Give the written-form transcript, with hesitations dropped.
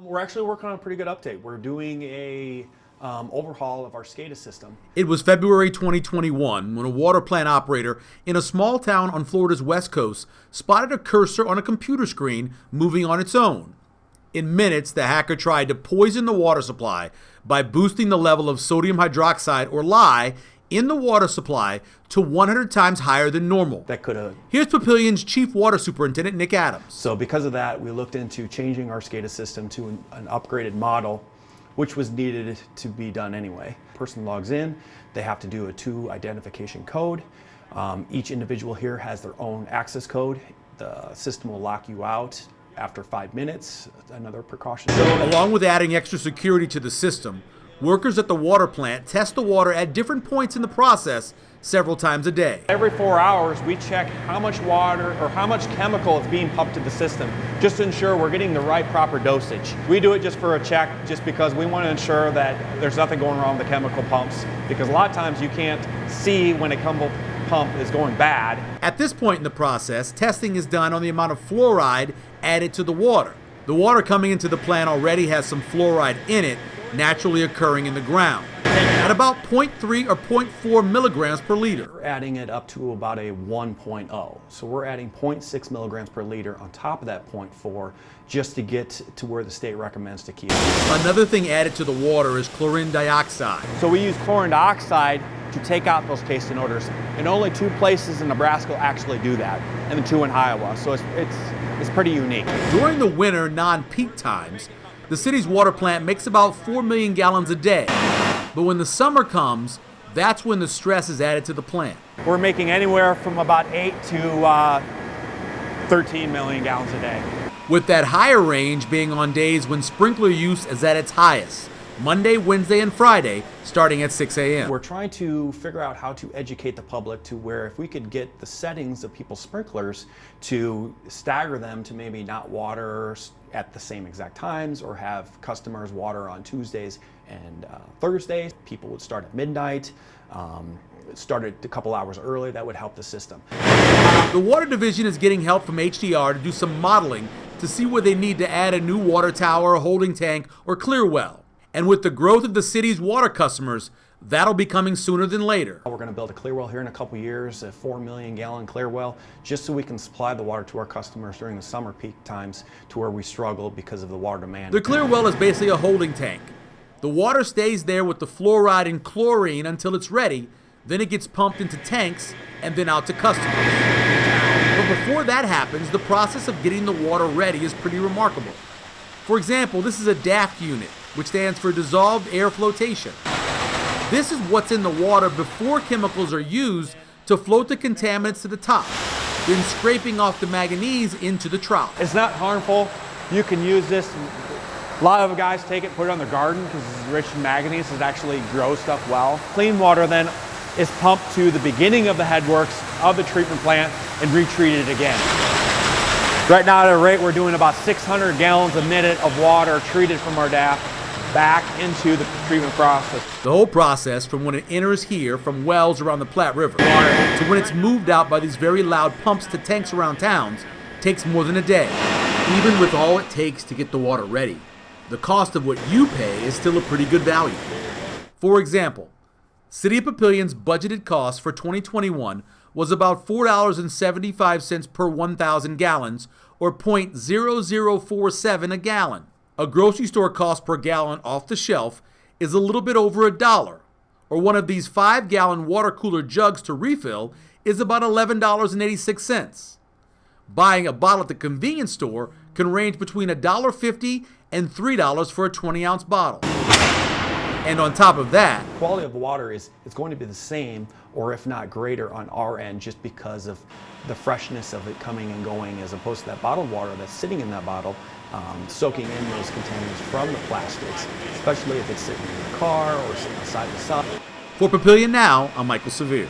We're actually working on a pretty good update. We're doing a overhaul of our SCADA system. It was February 2021 when a water plant operator in a small town on Florida's west coast spotted a cursor on a computer screen moving on its own. In minutes, the hacker tried to poison the water supply by boosting the level of sodium hydroxide, or lye, in the water supply to 100 times higher than normal. That could have. Here's Papillion's chief water superintendent, Nick Adams. So because of that, we looked into changing our SCADA system to an upgraded model, which was needed to be done anyway. Person logs in, they have to do a 2 identification code. Each individual here has their own access code. The system will lock you out after 5 minutes, another precaution. Along with adding extra security to the system, workers at the water plant test the water at different points in the process several times a day. Every 4 hours, we check how much water or how much chemical is being pumped to the system, just to ensure we're getting the right proper dosage. We do it just for a check, just because we want to ensure that there's nothing going wrong with the chemical pumps, because a lot of times you can't see when a chemical pump is going bad. At this point in the process, testing is done on the amount of fluoride added to the water. The water coming into the plant already has some fluoride in it, naturally occurring in the ground, at about 0.3 or 0.4 milligrams per liter. We're adding it up to about a 1.0. So we're adding 0.6 milligrams per liter on top of that 0.4 just to get to where the state recommends to keep it. Another thing added to the water is chlorine dioxide. So we use chlorine dioxide to take out those taste inodors, and only 2 places in Nebraska actually do that, and the 2 in Iowa. So it's pretty unique. During the winter non-peak times, the city's water plant makes about 4 million gallons a day. But when the summer comes, that's when the stress is added to the plant. We're making anywhere from about 8 to 13 million gallons a day. With that higher range being on days when sprinkler use is at its highest, Monday, Wednesday, and Friday, starting at 6 a.m. We're trying to figure out how to educate the public to where if we could get the settings of people's sprinklers to stagger them to maybe not water at the same exact times, or have customers water on Tuesdays and Thursdays. People would start at midnight, started a couple hours early. That would help the system. The water division is getting help from HDR to do some modeling to see where they need to add a new water tower, holding tank, or clear well. And with the growth of the city's water customers, that'll be coming sooner than later. We're going to build a clear well here in a couple years, a 4 million gallon clear well, just so we can supply the water to our customers during the summer peak times, to where we struggle because of the water demand. The clear well is basically a holding tank. The water stays there with the fluoride and chlorine until it's ready, then it gets pumped into tanks and then out to customers. But before that happens, the process of getting the water ready is pretty remarkable. For example, this is a DAFT unit, which stands for dissolved air flotation. This is what's in the water before chemicals are used to float the contaminants to the top, then scraping off the manganese into the trough. It's not harmful. You can use this. A lot of guys take it, put it on their garden because it's rich in manganese. It actually grows stuff well. Clean water then is pumped to the beginning of the headworks of the treatment plant and retreated again. Right now at a rate we're doing about 600 gallons a minute of water treated from our DAF back into the treatment process. The whole process, from when it enters here from wells around the Platte River to when it's moved out by these very loud pumps to tanks around towns, takes more than a day. Even with all it takes to get the water ready, the cost of what you pay is still a pretty good value. For example, City of Papillion's budgeted cost for 2021 was about $4.75 per 1,000 gallons, or .0047 a gallon. A grocery store cost per gallon off the shelf is a little bit over $1, or one of these 5-gallon water cooler jugs to refill is about $11.86. Buying a bottle at the convenience store can range between $1.50 and $3 for a 20-ounce bottle. And on top of that, quality of water is going to be the same, or if not greater, on our end, just because of the freshness of it coming and going, as opposed to that bottled water that's sitting in that bottle, soaking in those contaminants from the plastics, especially if it's sitting in the car or sitting outside the sun. For Papillion Now, I'm Michael Severe.